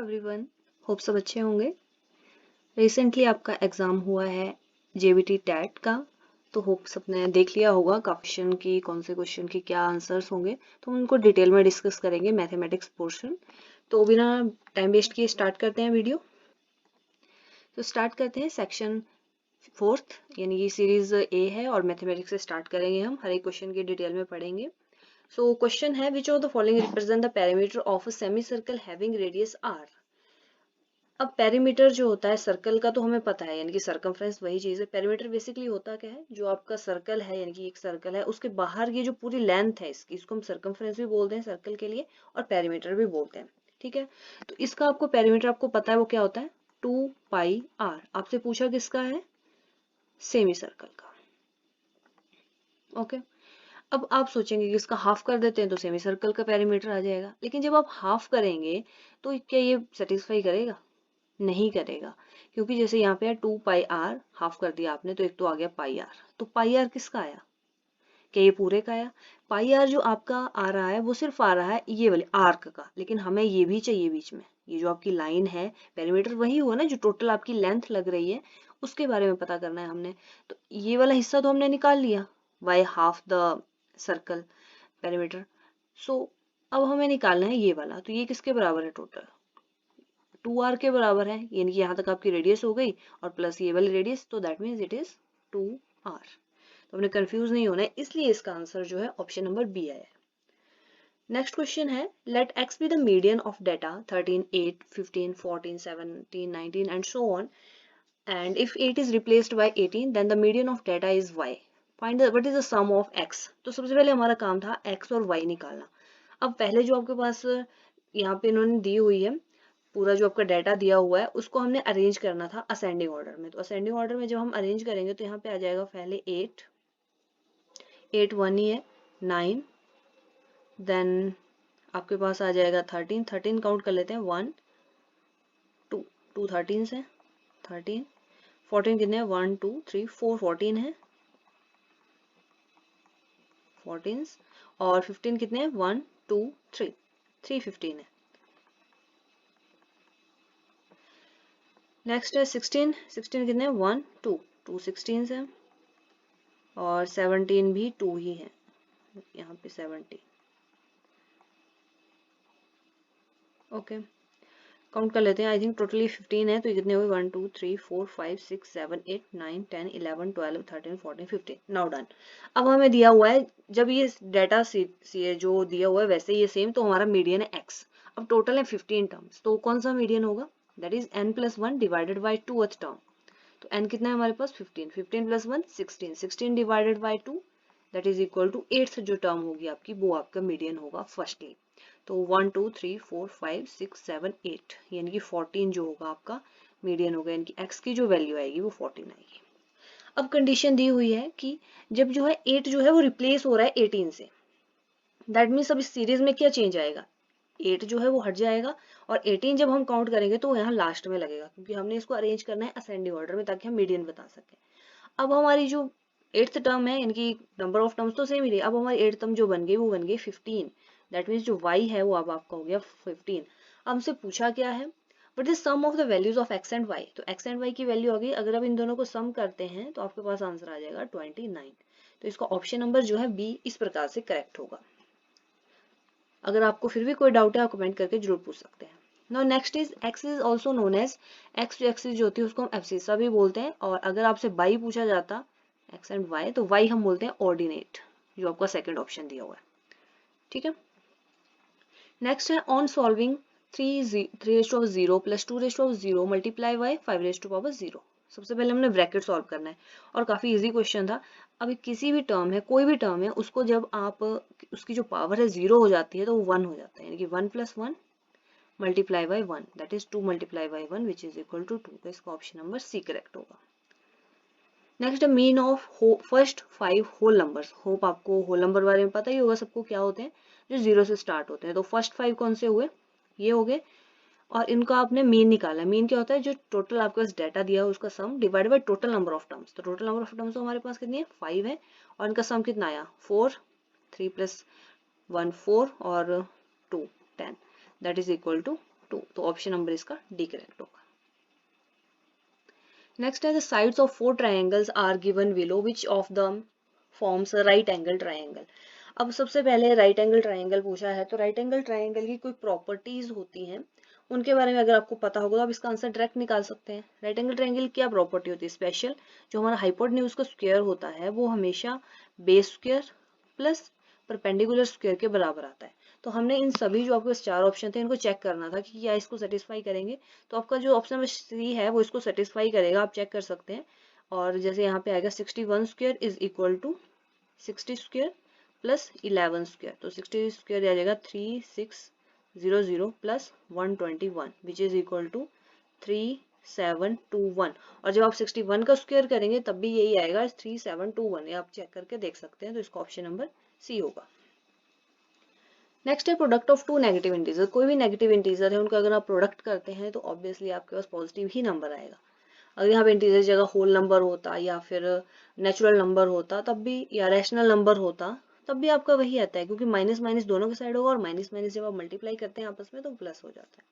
Everyone, hope सब अच्छे होंगे। रिसेंटली आपका एग्ज़ाम हुआ है जेबीटी टैट का, तो होप सबने देख लिया होगा क्वेश्चन की, कौन से क्वेश्चन की क्या आंसर्स होंगे, तो हम उनको डिटेल में डिस्कस करेंगे मैथमेटिक्स पोर्शन। तो बिना टाइम वेस्ट किए स्टार्ट करते हैं वीडियो। तो स्टार्ट करते हैं सेक्शन 4th, यानी कि सीरीज ए है और मैथमेटिक्स से स्टार्ट करेंगे। हम हर एक क्वेश्चन की डिटेल में पढ़ेंगे। सो क्वेश्चन है, which of the following represent the perimeter of a semi circle having radius R. अब पेरीमीटर जो होता है सर्कल का तो हमें पता है, यानी कि सर्कमफ्रेंस वही चीज है। पेरीमीटर बेसिकली होता क्या है, जो आपका सर्कल है, यानी कि एक सर्कल है, उसके बाहर की जो पूरी लेंथ है इसकी, इसको हम सर्कमफ्रेंस भी बोलते हैं सर्कल के लिए, और पेरीमीटर भी बोलते हैं। ठीक है, तो इसका आपको पेरीमीटर आपको पता है वो क्या होता है, 2πr। आपसे पूछा किसका है, सेमी सर्कल का। ओके, अब आप सोचेंगे कि इसका हाफ कर देते हैं तो सेमी सर्कल का पेरीमीटर आ जाएगा, लेकिन जब आप हाफ करेंगे तो क्या ये सेटिस्फाई करेगा, नहीं करेगा। क्योंकि जैसे यहाँ पे है 2πr, हाफ कर दिया आपने तो एक तो आ गया पाई आर। तो पाई आर किसका आया, क्या ये पूरे का आया? पाई आर जो आपका आ रहा है वो सिर्फ आ रहा है ये वाले आर्क का, लेकिन हमें ये भी चाहिए बीच में, ये जो आपकी लाइन है, पेरीमीटर वही हुआ ना जो टोटल आपकी लेंथ लग रही है, उसके बारे में पता करना है हमने। तो ये वाला हिस्सा तो हमने निकाल लिया, by half the circle perimeter. So अब हमें निकालना है ये वाला, तो ये किसके बराबर है, टोटल 2r के बराबर है, यानी कि यहाँ तक आपकी रेडियस हो गई और प्लस ये वाली रेडियस, तो that means it is 2r। तो हमने कंफ्यूज नहीं होना है, इसलिए इसका आंसर जो है ऑप्शन नंबर बी आया है। नेक्स्ट क्वेश्चन है, let x be the median of data 13, 8, 15, 14, 17, 19 and so on, and if 8 is replaced by 18 then the median of data is y. Find the what is the sum of x। तो सबसे पहले हमारा काम था x और y निकालना। अब पहले जो आपके पास यहाँ पे इन्होंने दी हुई है, पूरा जो आपका डाटा दिया हुआ है उसको हमने अरेंज करना था असेंडिंग ऑर्डर में। तो असेंडिंग ऑर्डर में जब हम अरेंज करेंगे तो यहाँ पे आ जाएगा पहले 8, 8 1 ही है, 9, देन आपके पास आ जाएगा 13, 13 काउंट कर लेते हैं, 1 2, 2 13 से 13, 14 कितने हैं, 1 2 3 4 14 है 14, और 15 कितने हैं, 1 2 3 3 15 है। नेक्स्ट है 16, 16 कितने हैं, 1 2 2 16 है, और 17 भी 2 ही है, यहाँ पे 17। ओके, काउंट कर लेते हैं। आई थिंक टोटली 15 है, तो ये कितने हुए, 1 2 3 4 5 6 7 8 9 10 11 12 13 14 15। Now done. अब हमें दिया हुआ है, जब ये डाटा जो दिया हुआ है वैसे ये सेम, तो हमारा मीडियन है x। अब टोटल है 15 टर्म्स, तो कौन सा मीडियन होगा, that is n + 1 divided by 2th term. तो n कितना है हमारे पास, 15, 15 + 1 16, 16 divided by 2 that is equal to 8th जो टर्म होगी आपकी, वो आपका मीडियन होगा फर्स्टली। तो 1 2 3 4 5 6 7 8, यानी कि 14 जो होगा आपका मीडियन होगा, यानी कि x की जो वैल्यू आएगी वो 14 आएगी। अब कंडीशन दी हुई है कि जब जो है 8 जो है वो रिप्लेस हो रहा है 18 से, दैट मीन्स अब इस सीरीज में क्या चेंज आएगा, 8 जो है वो हट जाएगा, और 18 जब हम काउंट करेंगे तो यहाँ लास्ट में लगेगा, क्योंकि हमने इसको अरेंज करना है असेंडिंग ऑर्डर में ताकि हम मीडियन बता सकें। अब हमारी जो 8th टर्म है, इनकी नंबर ऑफ टर्म्स तो सेम ही रही, अब हमारी 8th टर्म जो बन गई वो बन गई 15। दैट मीन्स जो y है वो अब आपका हो गया 15। अब हमसे पूछा क्या है, what is sum of the values of x and y। तो x एंड y की वैल्यू आ गई, अगर अब इन दोनों को सम करते हैं तो आपके पास आंसर आ जाएगा 29। तो इसका ऑप्शन नंबर जो है बी इस प्रकार से करेक्ट होगा। अगर आपको फिर भी कोई डाउट है आप कमेंट करके जरूर पूछ सकते हैं। Now next is x is also known as, x जो एक्सिस जो होती है उसको हम एब्सिसा भी बोलते हैं, और अगर आपसे y पूछा जाता x एंड y, तो y हम बोलते हैं ऑर्डिनेट, जो आपका सेकंड ऑप्शन दिया हुआ है। ठीक है, नेक्स्ट है ऑन सॉल्विंग 3 + 2 मल्टीप्लाई बाय 5 सबसे पहले हमने ब्रैकेट सॉल्व करना है, और काफी इजी क्वेश्चन था। अभी किसी भी टर्म है, कोई भी टर्म है, उसको जब आप उसकी जो पावर है 0 हो जाती है तो वो 1 हो जाता है, यानी कि 1 + 1 multiply by 1 that is 2 multiply by 1 which is equal to 2। तो इसका ऑप्शन नंबर सी करेक्ट होगा। Next mean of first 5 whole numbers. Hope आपको होल नंबर बारे में पता ही होगा सबको, क्या होते हैं, जो 0 से स्टार्ट होते हैं। तो फर्स्ट 5 कौन से हुए, ये हो गए, और इनका आपने मीन निकाला। मीन क्या होता है, जो टोटल आपके पास डाटा दिया है उसका sum divide by total number of terms. तो टोटल नंबर ऑफ टर्म्स तो हमारे पास कितनी है, 5 है, और इनका सम कितना आया, 4, 3 + 1 4 और 2 10 दैट इज इक्वल टू 2, तो ऑप्शन नंबर इसका डी करेक्ट होगा। नेक्स्ट है the sides of 4 triangles are given below which of the forms right angle triangle. अब सबसे पहले राइट एंगल ट्राइंगल पूछा है, तो राइट एंगल ट्राइंगल की कोई प्रॉपर्टीज होती हैं, उनके बारे में अगर आपको पता होगा तो आप इसका आंसर डायरेक्ट निकाल सकते हैं। राइट एंगल ट्राइंगल की क्या प्रॉपर्टी होती है स्पेशल, जो हमारा हाइपोटेन्यूज का स्क्वायर होता है वो हमेशा base square plus perpendicular square के बराबर आता है। तो हमने इन सभी जो आपके 4 ऑप्शन थे इनको चेक करना था कि क्या इसको सेटिस्फाई करेंगे, तो आपका जो ऑप्शन नंबर सी है वो इसको सेटिस्फाई करेगा, आप चेक कर सकते हैं। और जैसे यहाँ पे आएगा 61 square is equal to 60 square plus 11 square, तो 60 स्क्वायर आ जाएगा 3600 plus 121 which is equal to 3721। और जब आप 61 का स्क्वायर करेंगे तब भी यही आएगा 3721, ये आप चेक करके देख सकते हैं, तो इसका ऑप्शन नंबर सी होगा। नेक्स्ट है product of two negative integer. कोई भी नेगेटिव इंटीजर है उनका अगर आप प्रोडक्ट करते हैं तो ऑब्वियसली आपके पास पॉजिटिव ही नंबर आएगा। अगर यहाँ पे इंटीजर जगह होल नंबर होता या फिर नेचुरल नंबर होता तब भी, या रैशनल नंबर होता तब भी आपका वही आता है, क्योंकि माइनस माइनस दोनों के साइड होगा और माइनस माइनस जब आप मल्टीप्लाई करते हैं आपस में तो प्लस हो जाता है।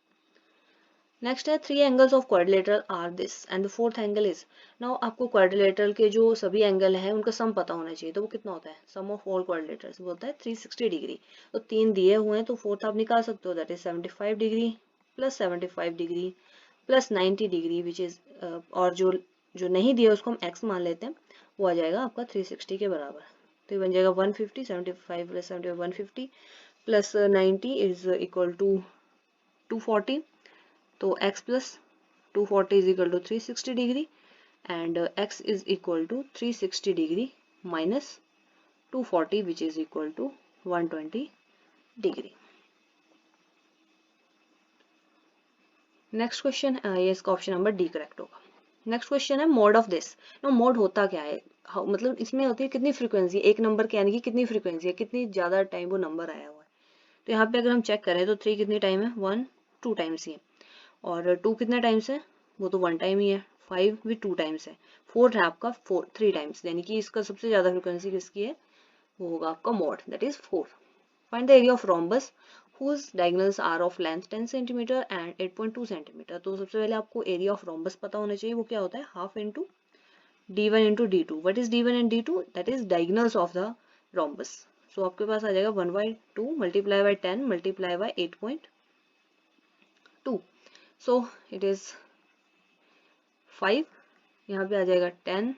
नेक्स्ट है 3 angles of quadrilateral are this and the fourth angle is. Now आपको क्वाड्रिलेटरल के जो सभी एंगल हैं उनका सम पता होना चाहिए, तो वो कितना होता है, सम ऑफ ऑल क्वाड्रिलेटरल्स वो होता है 360 डिग्री। तो 3 दिए हुए हैं तो फोर्थ आप निकाल सकते हो, that is 75 degree plus 75 degree plus 90 degree which is, और जो नहीं दिया उसको हम x मान लेते हैं, वो आ जाएगा आपका 360 के बराबर। तो ये बन जाएगा 150, 75 plus 75 150 plus 90 is equal to 240, तो x plus 240 is equal to 360 degree and x is equal to 360 degree minus 240 which is equal to 120 degree. Next question, ये इसका ऑप्शन नंबर डी करेक्ट होगा। नेक्स्ट क्वेश्चन है mode of this. No mode होता क्या है, मतलब इसमें होती है कितनी फ्रीक्वेंसी, एक नंबर के यानी कि कितनी फ्रीक्वेंसी है, कितनी ज्यादा टाइम वो नंबर आया हुआ है। तो यहाँ पे अगर हम चेक करें तो 3 कितनी टाइम है, 1 2 टाइम्स ही है, और 2 कितने टाइम्स है, वो तो 1 टाइम ही है, 5 भी 2 टाइम्स है, 4 है आपका 3 टाइम्स, यानी कि इसका सबसे ज्यादा फ्रीक्वेंसी किसकी है, वो होगा आपका mode, that is 4। Find the area of rhombus whose diagonals are of length 10 cm and 8.2 cm। तो सबसे पहले आपको एरिया ऑफ रोम्बस पता होना चाहिए, वो क्या होता है, half into d1 into d2। What is d1 and d2, that is diagonals of the rhombus. So आपके पास आ जाएगा 1/2 multiply by 10 multiply by 8.2, so it is 5, यहाँ पे आ जाएगा 10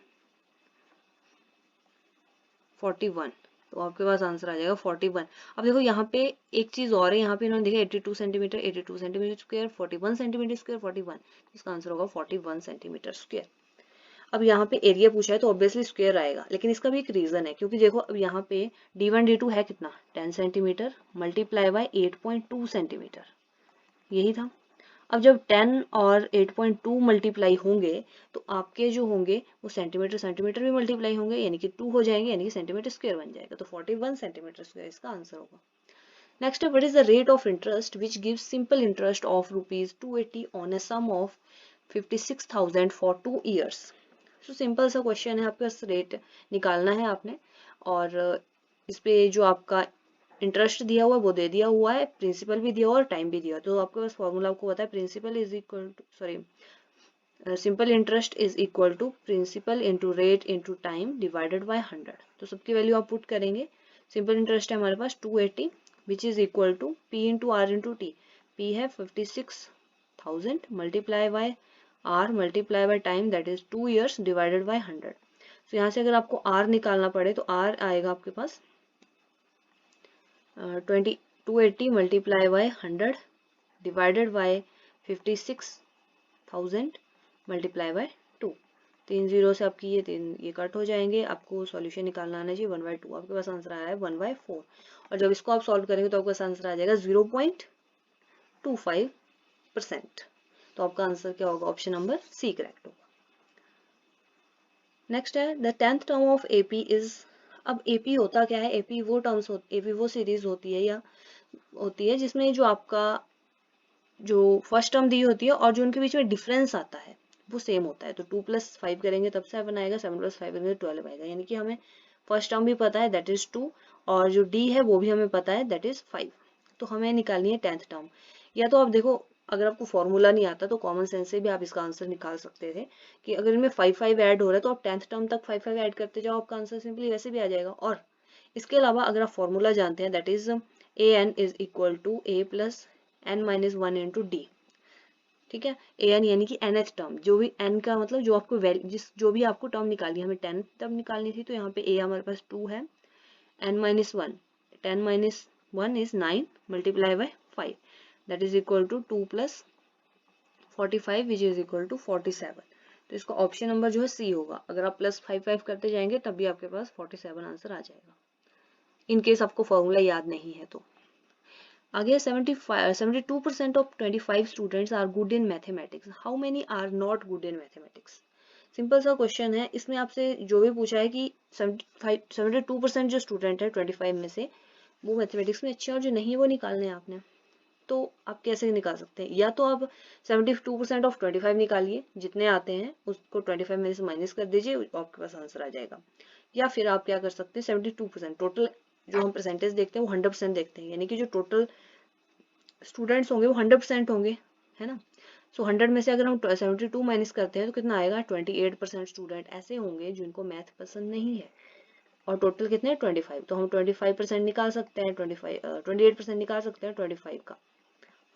41, तो आपके पास आंसर आ जाएगा 41। अब देखो यहाँ पे एक चीज और है, यहाँ पे इन्होंने देखा 82 centimetre 82 centimetre square 41 centimetre square 41, इसका आंसर होगा 41 सेंटीमीटर स्क्वायर। अब यहाँ पे एरिया पूछा है तो ऑब्वियसली स्क्वायर आएगा, लेकिन इसका भी एक रीजन है, क्योंकि देखो अब यहाँ पे d1 d2 है कितना 10 सेंटीमीटर मल्टीप्लाई बाय 8.2 सेंटीमीटर, यही था। अब जब 10 और 8.2 मल्टीप्लाई होंगे तो आपके जो होंगे वो सेंटीमीटर सेंटीमीटर भी मल्टीप्लाई होंगे, यानी कि 2 हो जाएंगे, यानी कि सेंटीमीटर स्क्वायर बन जाएगा, तो 41 सेंटीमीटर स्क्वायर इसका आंसर होगा। नेक्स्ट है what is the rate of interest which gives simple interest of ₹280 on a sum of 56,000 for 2 years। So simple सा क्वेश्चन है, आपके पास रेट निकालना है आपने, और इस पे जो आपका इंटरेस्ट दिया हुआ है वो दे दिया हुआ है, प्रिंसिपल भी दिया हुआ है और टाइम भी दिया हुआ है। तो आपके पास फॉर्मूला आपको पता है, principal is equal to simple interest is equal to principal into rate into time divided by 100। तो सबकी वैल्यू आप पुट करेंगे। सिंपल इंटरेस्ट है हमारे पास 280 which is equal to P into R into T. P है 56,000 multiply by R multiply by time that is 2 years divided by 100। तो यहाँ से अगर आपको आर निकालना पड़े तो आर आएगा आपके पास 280 multiply by 100 divided bye 56,000 multiply bye 2। 3 zero से आपकी ये कट हो जाएंगे, आपको सॉल्यूशन निकालना आना चाहिए 1/2। आपके पास आंसर आया है 1/4, और जब इसको आप सॉल्व करेंगे तो आपके पास आंसर आ जाएगा 0.25%। तो आपका आंसर क्या होगा, ऑप्शन नंबर सी करेक्ट होगा। नेक्स्ट है the 10th term of AP is. अब एपी होता क्या है, एपी वो टर्म्स एपी वो सीरीज होती है या होती है जिसमें जो आपका जो फर्स्ट टर्म दी होती है और जो उनके बीच में डिफरेंस आता है वो सेम होता है। तो 2 + 5 करेंगे तब 7 आएगा, 7 + 5 करेंगे 12 आएगा, यानी कि हमें फर्स्ट टर्म भी पता है दैट इज 2 और जो डी है वो भी हमें पता है दैट इज 5। तो हमें निकालनी है 10th टर्म। या तो आप देखो अगर आपको फॉर्मूला नहीं आता तो कॉमन सेंस से भी आप इसका आंसर निकाल सकते थे कि अगर इनमें 5 ऐड हो रहा है तो आप 10th टर्म तक 5 ऐड करते जाओ, आपका आंसर सिंपली वैसे भी आ जाएगा। और इसके अलावा अगर आप फॉर्मूला जानते हैं that is an is equal to a plus n minus 1 into D. ठीक है, an यानी कि nth टर्म, जो भी n का मतलब जो आपको जो भी आपको टर्म निकालनी है, हमें 10th टर्म निकालनी थी, तो यहाँ पे a हमारे पास 2 है, n minus 1, 10 minus 1 is 9 multiply by 5 that is equal to 2 plus 45 which is equal to 47। तो इसका ऑप्शन नंबर जो है सी होगा। अगर आप प्लस 5 करते जाएंगे तब भी आपके पास 47 आंसर आ जाएगा, इन केस आपको फॉर्मूला याद नहीं है तो। आगे 72% of 25 students are good in mathematics, how many are not good in mathematics. Simple सा क्वेश्चन है, इसमें आपसे जो भी पूछा है कि 72% जो स्टूडेंट है 25 में से वो मैथमेटिक्स में अच्छे और जो नहीं वो निकालने हैं आपने। तो आप कैसे निकाल सकते हैं, या तो आप 72% ऑफ 25 निकालिए, जितने आते हैं उसको 25 में से माइनस कर दीजिए, आपके पास आंसर आ जाएगा। या फिर आप क्या कर सकते हैं 72% टोटल, जो हम परसेंटेज देखते हैं वो 100% देखते हैं, यानी कि जो टोटल स्टूडेंट्स होंगे वो 100% होंगे, है ना। सो 100 में से अगर हम 72 माइनस करते हैं तो कितना आएगा, 28% स्टूडेंट ऐसे होंगे जिनको मैथ पसंद नहीं है। और टोटल कितने हैं 25, तो हम 25% निकाल सकते हैं, 28% निकाल सकते हैं 25 का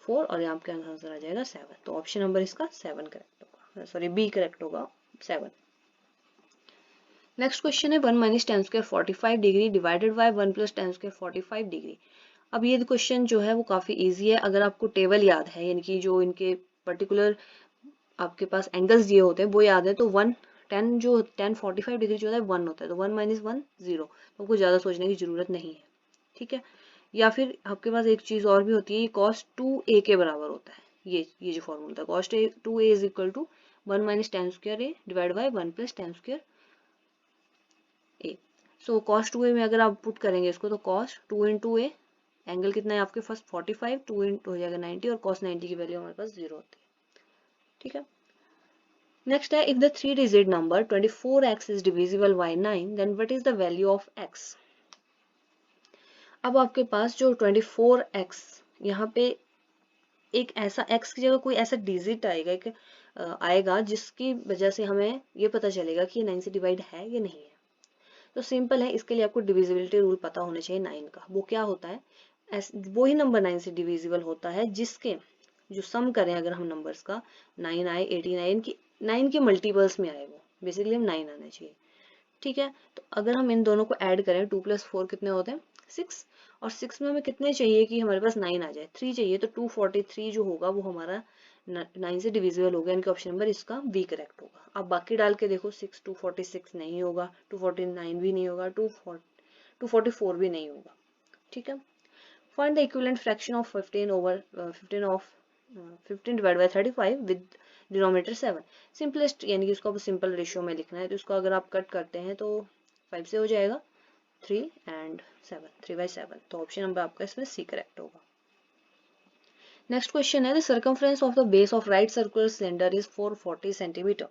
4, और यहाँ पे आंसर आ जाएगा 7। तो ऑप्शन नंबर इसका 7 करेक्ट होगा, सॉरी बी करेक्ट होगा 7। नेक्स्ट क्वेश्चन है 1 minus 10 square 45 degree divided by 1 plus 10 square 45 degree. अब ये क्वेश्चन जो है वो काफी इजी है, अगर आपको टेबल याद है, यानी कि जो इनके पर्टिकुलर आपके पास एंगल्स दिए होते हैं वो याद है, तो 10 45 डिग्री जो होता है 1 होता है, तो 1 माइनस 1 0, तो आपको ज्यादा सोचने की जरूरत नहीं है। ठीक है, या फिर आपके पास एक चीज और भी होती है, कॉस 2a के बराबर होता है, ये जो फॉर्मूला था cos 2a is equal to 1 minus 10 square a divide by 1 plus 10 square a। So cos 2a में अगर आप पुट करेंगे इसको, तो कॉस 2 इंटू a, एंगल कितना है आपके पास 45, 2 इंटू हो जाएगा 90, और कॉस 90 की वैल्यू हमारे पास 0 होती है। ठीक है, नेक्स्ट है if the 3 digit number 24x is divisible by 9 then what is the value of x। अब आपके पास जो 24x, यहाँ पे एक ऐसा x की जगह कोई ऐसा डिजिट आएगा, एक आएगा जिसकी वजह से हमें ये पता चलेगा कि 9 से डिवाइड है या नहीं है। तो सिंपल है, इसके लिए आपको डिविजिबिलिटी रूल पता होना चाहिए 9 का। वो क्या होता है, वो ही नंबर 9 से डिविजिबल होता है जिसके जो सम करें अगर हम नंबर्स का, 9 आए 89 की 9 के मल्टीपल्स में आए, वो बेसिकली हम 9 आना चाहिए। ठीक है, तो अगर हम इन दोनों को ऐड करें 2 + 4 कितने होते हैं 6, और 6 में हमें कितने चाहिए कि हमारे पास 9 आ जाए, 3 चाहिए, तो 243 जो होगा वो हमारा 9 से डिविजिबल हो गया, इनका ऑप्शन नंबर इसका बी करेक्ट होगा। आप बाकी डाल के देखो, 246 नहीं होगा, 249 भी नहीं होगा, 244 भी नहीं होगा। ठीक है, find the equivalent fraction of 15 divide by 35 with denominator 7। Simplest, यानी कि उसको आप सिंपल रेशियो में लिखना है, तो इसको अगर आप कट करते हैं तो 5 से हो जाएगा 3 एंड 7, 3/7, तो ऑप्शन नंबर आपका इसमें सी करेक्ट होगा। नेक्स्ट क्वेश्चन है the circumference of the base of right circular cylinder is 440 centimetre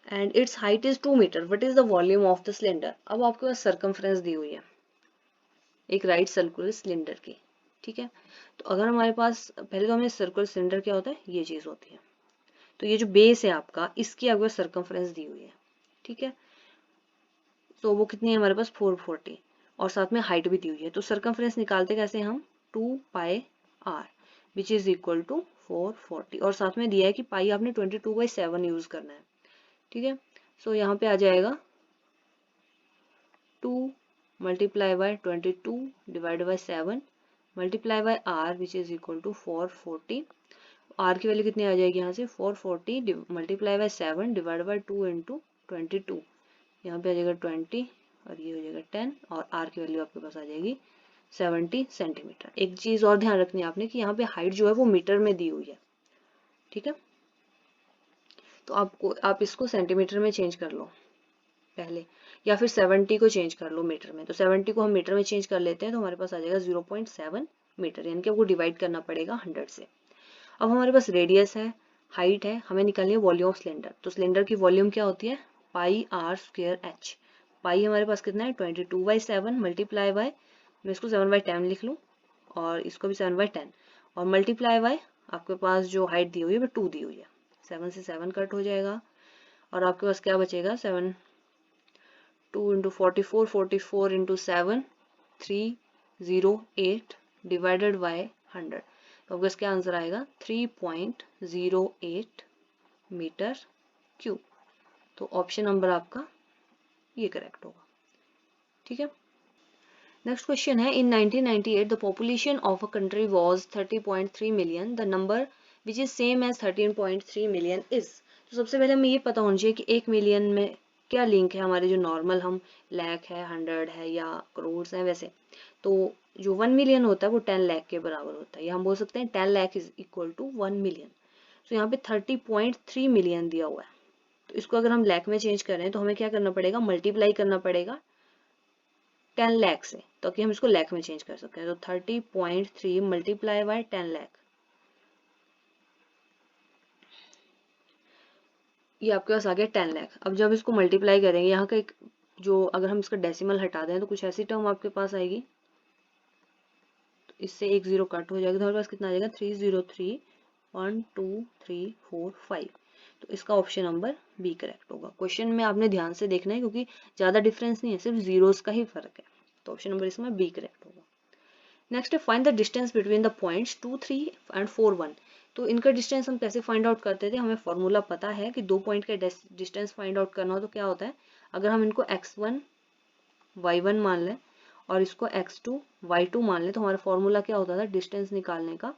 and its height is 2 metre, what is the volume of the cylinder. अब आपके पास सर्कमफ्रेंस दी हुई है एक राइट सर्कुलर सिलेंडर की। ठीक है, तो अगर हमारे पास पहले तो हमें सर्कुलर सिलेंडर क्या होता है, ये चीज होती है, तो ये जो बेस है आपका, इसकी आपके पास सर्कमफ्रेंस दी हुई है। ठीक है, तो वो कितनी है हमारे पास 440, और साथ में हाइट भी दी हुई है, तो सर्कमफ्रेंस निकालते कैसे हम, 2πr which is equal to 440, और साथ में दिया है कि पाई आपने 22/7 यूज करना है। ठीक है, सो यहाँ पे आ जाएगा 2 multiply by 22 divide by 7 multiply by r which is equal to 440, r की वैल्यू कितनी आ जाएगी यहाँ से 440 multiply by 7 divide by 2 into 22, यहाँ पे आ जाएगा 20 और ये हो जाएगा 10, और r की वैल्यू आपके पास आ जाएगी 70 सेंटीमीटर। एक चीज और ध्यान रखनी है आपने कि यहाँ पे हाइट जो है वो मीटर में दी हुई है। ठीक है, तो आप इसको सेंटीमीटर में चेंज कर लो पहले, या फिर 70 को चेंज कर लो मीटर में, तो 70 को हम मीटर में चेंज कर लेते हैं, तो हमारे पास आ जाएगा 0.7 मीटर, यानी कि आपको डिवाइड करना पड़ेगा 100 से। अब हमारे पास रेडियस है, हाइट है, हमें निकालनी है वॉल्यूम ऑफ सिलेंडर, तो सिलेंडर की वॉल्यूम क्या होती है πr²h। पाई हमारे पास कितना है 22/7 मल्टीप्लाई बाय, मैं इसको 7/10 लिख लूँ और इसको भी 7/10, और मल्टीप्लाई बाय आपके पास जो हाइट दी हुई है वो 2 दी हुई है, 7 से 7 कट हो जाएगा और आपके पास क्या बचेगा 7 2 इंटू 44 44 इंटू 7 308 डिवाइडेड बाय 100, तो आपका क्या आंसर आएगा 3.08 मीटर क्यूब। तो ऑप्शन नंबर आपका ये करेक्ट होगा। ठीक है, नेक्स्ट क्वेश्चन है in 1998 the population of a country was 30.3 million, the number which is same as 13.3 million is. तो सबसे पहले हमें ये पता होना चाहिए कि 1 मिलियन में क्या लिंक है, हमारे जो नॉर्मल हम लाख है 100 है या करोड़ है वैसे, तो जो 1 मिलियन होता है वो 10 लाख के बराबर होता है, या हम बोल सकते हैं 10 lakh is equal to 1 million. तो यहाँ पे 30.3 मिलियन दिया हुआ है, तो इसको अगर हम लाख में चेंज करें तो हमें क्या करना पड़ेगा, मल्टीप्लाई करना पड़ेगा 10 लाख से, तो कि हम इसको लाख में चेंज कर सकते हैं। तो 30.3 मल्टीप्लाई बाय 10 लाख, ये आपके पास आ गया 10 लाख। अब जब इसको मल्टीप्लाई करेंगे, यहाँ का एक जो अगर हम इसका डेसिमल हटा दें तो कुछ ऐसी टर्म आपके पास आएगी, तो इससे एक जीरो कट हो जाएगा, तो हमारे पास कितना आ जाएगा 303 1 2 3 4 5। तो इसका ऑप्शन नंबर बी करेक्ट होगा। क्वेश्चन में आपने ध्यान से देखना है क्योंकि ज्यादा डिफरेंस नहीं है, सिर्फ जीरोस का ही फर्क है, तो ऑप्शन नंबर इसमें बी करेक्ट होगा। नेक्स्ट है find the distance between the points 2 3 and 4 1। तो इनका डिस्टेंस हम कैसे फाइंड आउट करते थे, हमें फॉर्मूला पता है कि 2 पॉइंट का डिस्टेंस फाइंड आउट करना हो तो क्या होता है, अगर हम इनको x1 y1 मान लें और इसको x2 y2 मान लें, तो हमारा फॉर्मूला क्या होता था डिस्टेंस निकालने का,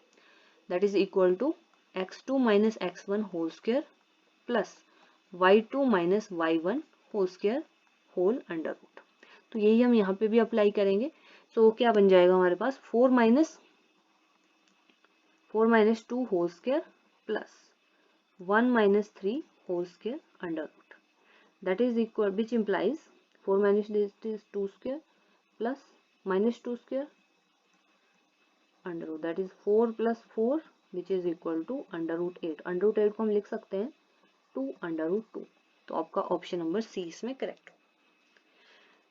that is equal to x2 minus x1 whole square plus y2 minus y1 whole square whole under root. तो यही हम यहाँ पे भी अप्लाई करेंगे। तो क्या बन जाएगा हमारे पास 4 minus 2 whole square plus 1 minus 3 whole square under root, that is equal which implies 4 minus this is 2 square plus minus 2 square under root, that is 4 plus 4 which is equal to under root 8। Under root 8 को हम लिख सकते हैं 2 under root 2। तो आपका option number सी इसमें correct हो।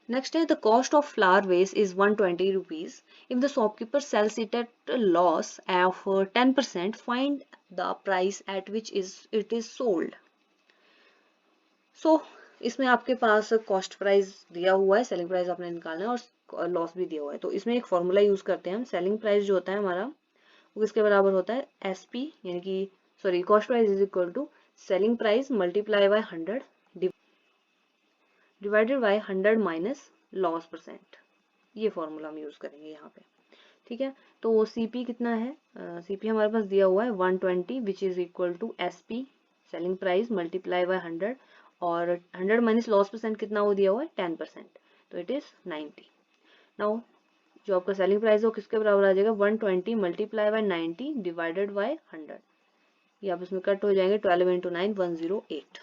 Next है the cost of flower vase is 120 rupees if the shopkeeper sells it at loss of 10%, find the price at which it is sold. So इसमें आपके पास कॉस्ट प्राइस दिया हुआ है, सेलिंग प्राइस आपने निकालना है और लॉस भी दिया हुआ है। तो इसमें एक फॉर्मूला यूज करते हैं हम, सेलिंग प्राइस जो होता है हमारा वो किसके बराबर होता है एसपी, यानी कि sorry cost price is equal to selling price multiply by 100 divided by 100 minus loss percent. ये फॉर्मूला हम यूज करेंगे यहाँ पे। ठीक है, तो सीपी कितना है, सीपी हमारे पास दिया हुआ है 120 which is equal to SP selling price multiply by 100 और 100 माइनस लॉस परसेंट कितना वो दिया हुआ है 10%, तो इट इज 90। नाउ जो आपका सेलिंग प्राइस है वो किसके बराबर आ जाएगा 120 मल्टीप्लाई बाय 90 डिवाइडेड बाय 100, ये आप इसमें कट हो जाएंगे 12 इंटू 9 108।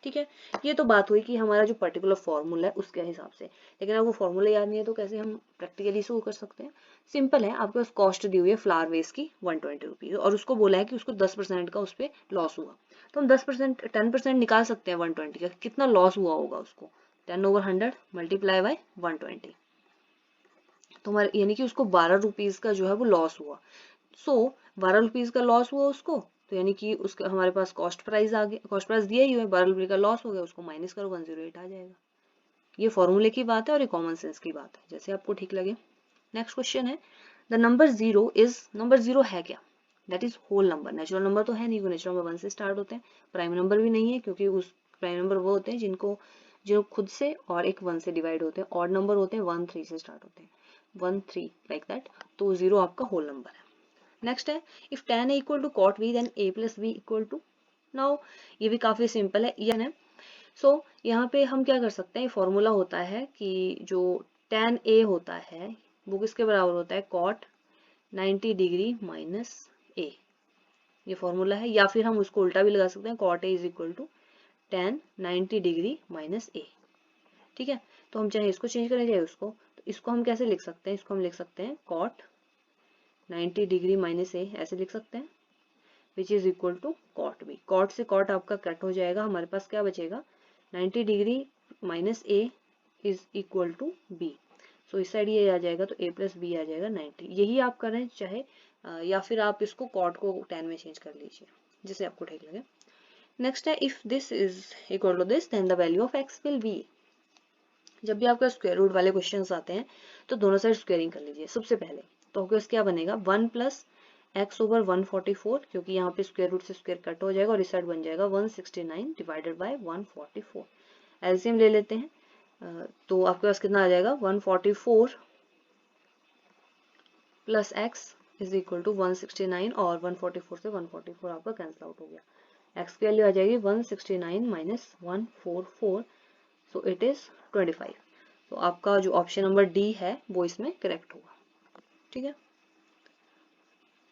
ठीक है, ये तो बात हुई कि हमारा जो पर्टिकुलर फॉर्मूला है उसके हिसाब से, लेकिन अगर वो फॉर्मूला याद नहीं है तो कैसे हम प्रैक्टिकली इसको कर सकते हैं। सिंपल है, आपके पास कॉस्ट दी हुई है फ्लावर वेस्ट की 120 रुपीज और उसको बोला है कि उसको 10% का उस पर लॉस हुआ, तो हम 10% निकाल सकते हैं 120 का, कितना लॉस हुआ होगा उसको 10/100 मल्टीप्लाई बाय 120, तो हमारे यानी कि उसको 12 रुपीज का जो है वो लॉस हुआ। सो 12 रुपीज का लॉस हुआ उसको, तो यानी कि उसका हमारे पास कॉस्ट प्राइस आ गया, कॉस्ट प्राइस दिया ही हुआ है, 12 रुपये का लॉस हो गया, उसको माइनस करो 108 आ जाएगा। ये फॉर्मूले की बात है और ये कॉमन सेंस की बात है, जैसे आपको ठीक लगे। नेक्स्ट क्वेश्चन है द नंबर जीरो है क्या, that is whole number. Natural number तो है नहीं, नेचुरल नंबर 1 से स्टार्ट होते हैं, प्राइम नंबर भी नहीं है क्योंकि उस प्राइम नंबर वो होते हैं जो खुद से और एक 1 से डिवाइड होते हैं, ऑड नंबर होते हैं 1 3 से स्टार्ट होते हैं 1 3 लाइक दैट, तो जीरो आपका होल नंबर है। नेक्स्ट है if tan a equal to cot v then a plus b equal to, now ये भी काफी सिंपल है, ये है। सो यहाँ पे हम क्या कर सकते हैं, फॉर्मूला होता है कि जो tan a होता है वो किसके बराबर होता है cot 90 डिग्री माइनस a, ये फॉर्मूला है। या फिर हम उसको उल्टा भी लगा सकते हैं cot a is equal to tan 90 degree minus a। ठीक है, तो हम चाहे इसको चेंज करें चाहे उसको, तो इसको हम कैसे लिख सकते हैं, इसको हम लिख सकते हैं cot 90 डिग्री माइनस ए, ऐसे लिख सकते हैं, which is equal to cot B. Cot से कॉट आपका कट हो जाएगा, हमारे पास क्या बचेगा 90 degree minus A is equal to B. So इस साइड ये आ जाएगा तो a प्लस बी आ जाएगा 90। यही आप करें चाहे या फिर आप इसको कॉट को 10 में चेंज कर लीजिए, जिसे आपको ठीक लगे। नेक्स्ट है if this is equal to this then the value of x will be. जब भी आपका स्क्वायर रूट वाले क्वेश्चंस आते हैं तो दोनों साइड स्क्वायरिंग कर लीजिए सबसे पहले। तो आपके पास क्या बनेगा 1 प्लस एक्स ओवर 144, क्योंकि यहाँ पे स्क्वायर रूट से स्क्वायर कट हो जाएगा और इस साइड बन जाएगा 169 डिवाइडेड बाय 144। एलसीएम ले लेते हैं, तो आपके पास कितना आ जाएगा 144 plus x is equal to 169 और 144 से 144 आपका कैंसिल आउट हो गया। एक्स की वैल्यू आ जाएगी 169 माइनस 144, सो इट इज 25। तो आपका जो ऑप्शन नंबर डी है वो इसमें करेक्ट होगा। ठीक है,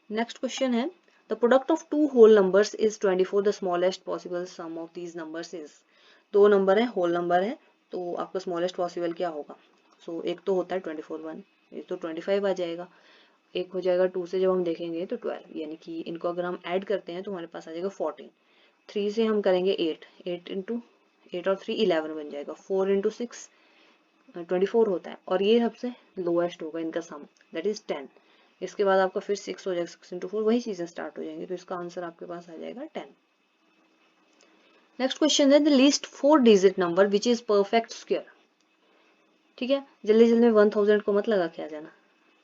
नेक्स्ट क्वेश्चन है the product of two whole numbers is 24, the smallest possible sum of these numbers is. दो नंबर है, होल नंबर है, तो आपका स्मॉलेस्ट पॉसिबल क्या होगा। सो एक तो होता है 24 1, एक तो 25 आ जाएगा, एक हो जाएगा 2 से जब हम देखेंगे तो 12, यानी कि इनको अगर हम ऐड करते हैं तो हमारे पास आ जाएगा 14। 3 से हम करेंगे 8, 8 इंटू 8 और 3 11 बन जाएगा, 4 इंटू 6 24 होता है, और ये सबसे लोएस्ट होगा इनका सम, दैट इज 10। इसके बाद आपका फिर 6 हो जाएगा, 6 इंटू 4 वही चीजें स्टार्ट हो जाएंगी, तो इसका आंसर आपके पास आ जाएगा 10। नेक्स्ट क्वेश्चन है the least 4 digit number which is perfect square. ठीक है, जल्दी जल्दी में 1000 को मत लगा के आ जाना।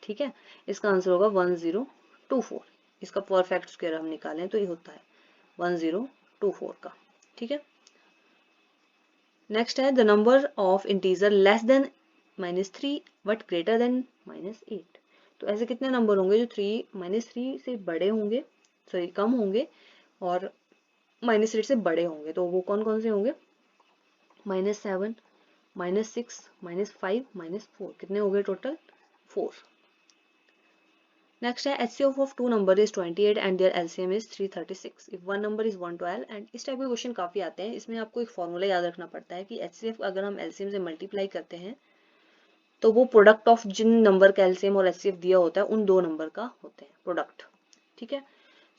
ठीक है, इसका आंसर होगा 1024। इसका परफेक्ट स्क्वायर हम निकालें तो ये होता है 1024 का। ठीक है, नेक्स्ट है the number of integer less than -3 but greater than -8। तो ऐसे कितने नंबर होंगे जो -3 से बड़े होंगे, सॉरी कम होंगे, और -8 से बड़े होंगे। तो वो कौन कौन से होंगे, -7, -6, -5, -4, कितने हो गए टोटल 4। नेक्स्ट है HCF of two number is 28 and their LCM is 336 if one number is 112 and इस टाइप के क्वेश्चन काफी आते हैं। इसमें आपको एक फॉर्मूला याद रखना पड़ता है कि HCF अगर हम LCM से मल्टीप्लाई करते हैं तो वो प्रोडक्ट ऑफ जिन नंबर का LCM और HCF दिया होता है उन दो नंबर का होते हैं प्रोडक्ट। ठीक है,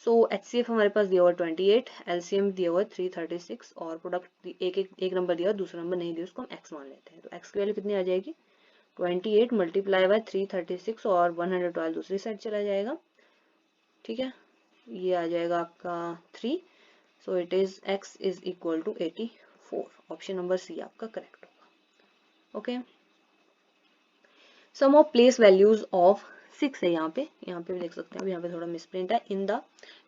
सो HCF हमारे पास दिया हुआ 28, LCM दिया हुआ 336 और प्रोडक्ट एक नंबर दिया हुआ, दूसरा नंबर नहीं दिया, उसको हम x मान लेते हैं। तो x की वैल्यू कितनी आ जाएगी 28 मल्टीप्लाई बाय 336 और 112 दूसरी साइड चला जाएगा। ठीक है, ये आ जाएगा आपका 3, so it is x is equal to 84। Option number C आपका करेक्ट होगा। Okay, sum of place values of 6 है, यहाँ पे भी देख सकते हैं, यहाँ पे थोड़ा मिसप्रिंट है, इन द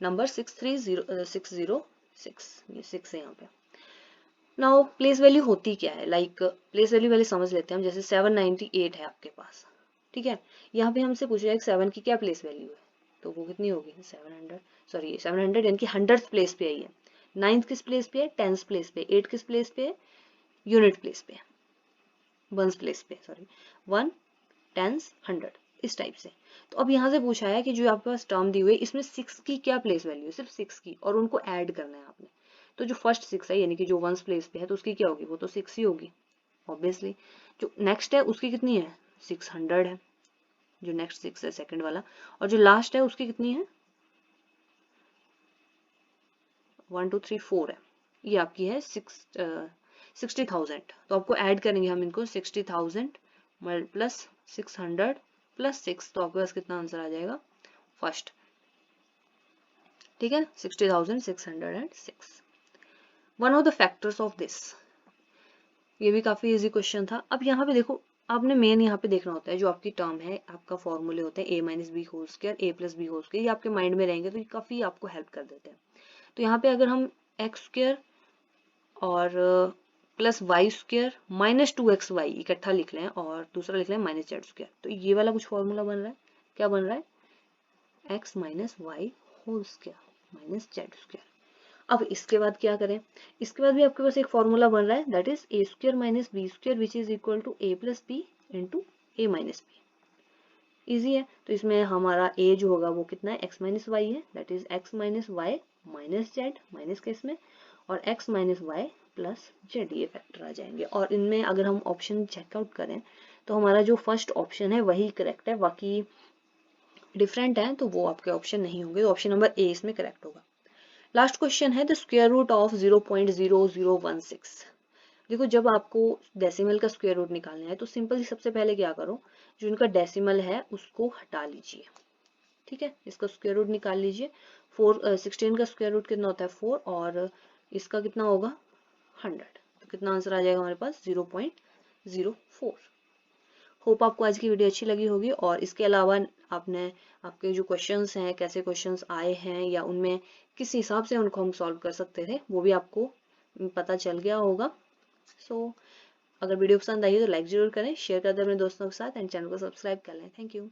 नंबर 60606, ये 6 है यहाँ पे। नाउ प्लेस वैल्यू होती क्या है, लाइक प्लेस वैल्यू पहले समझ लेते हैं हम। जैसे 798 है आपके पास, ठीक है, यहाँ पे हमसे पूछा है 7 की क्या प्लेस वैल्यू है, तो वो कितनी होगी 700 यानी कि 100th प्लेस पे आई है। 9th किस प्लेस पे है, 10th प्लेस पे, 8 किस प्लेस पे है, यूनिट प्लेस पे, 1st प्लेस पे, सॉरी 1 10 100 इस टाइप से। तो अब यहाँ से पूछा है कि जो आपके पास टर्म दी हुई है इसमें 6 की क्या प्लेस वैल्यू है, सिर्फ 6 की, और उनको ऐड करना है आपने। तो जो फर्स्ट 6 है यानी कि जो 1st प्लेस पे है तो उसकी क्या होगी, वो तो 6 ही होगी ऑब्वियसली। जो नेक्स्ट है उसकी कितनी है 600 है, जो नेक्स्ट 6 है सेकंड वाला, और जो लास्ट है उसकी कितनी है 1 2 3 4 है, ये आपकी है 60,000। तो आपको ऐड करेंगे हम इनको 60,000 प्लस 600 प्लस 6, तो आपके पास कितना आंसर आ जाएगा फर्स्ट। ठीक है, 60,606। One of the factors of this, ये भी काफी इजी क्वेश्चन था। अब यहाँ पे देखो, आपने मेन यहाँ पे देखना होता है जो आपकी टर्म है, आपका फॉर्मूले होते हैं a minus B whole square, a plus B whole square, ये आपके माइंड में रहेंगे तो ये काफी आपको हेल्प कर देते हैं। तो यहाँ पे अगर हम एक्स स्क्वायर और plus y square minus 2xy इकट्ठा लिख लें और दूसरा लिख लें माइनस जेड स्क्वायर, तो ये वाला कुछ फॉर्मूला बन रहा है, क्या बन रहा है x minus y whole square minus z square. अब इसके बाद क्या करें, इसके बाद भी आपके पास एक फॉर्मूला बन रहा है, that is A square minus B square which is equal to A plus B into A minus B. Easy है, तो इसमें हमारा a जो होगा वो कितना है x माइनस वाई है, that is x minus y minus z, minus के इसमें, और x minus y plus z, ये फैक्टर आ जाएंगे। और इनमें अगर हम ऑप्शन चेकआउट करें तो हमारा जो फर्स्ट ऑप्शन है वही करेक्ट है, बाकी डिफरेंट है तो वो आपके ऑप्शन नहीं होंगे, तो ऑप्शन नंबर ए इसमें करेक्ट होगा। लास्ट क्वेश्चन है द स्क्वायर रूट ऑफ 0.0016। देखो, जब आपको डेसिमल का स्क्वायर रूट निकालना है तो सिंपल सबसे पहले क्या करो, जो इनका डेसिमल है उसको हटा लीजिए। ठीक है, इसका स्क्वायर रूट निकाल लीजिए। 16 का स्क्वायर रूट कितना होता है 4, और इसका कितना होगा 100, तो कितना आंसर आ जाएगा हमारे पास 0.04। होप आपको आज की वीडियो अच्छी लगी होगी, और इसके अलावा आपने आपके जो क्वेश्चंस हैं, कैसे क्वेश्चंस आए हैं या उनमें किस हिसाब से उनको हम सॉल्व कर सकते थे, वो भी आपको पता चल गया होगा। सो अगर वीडियो पसंद आई है तो लाइक जरूर करें, शेयर कर दें अपने दोस्तों के साथ, एंड चैनल को सब्सक्राइब कर लें। Thank you.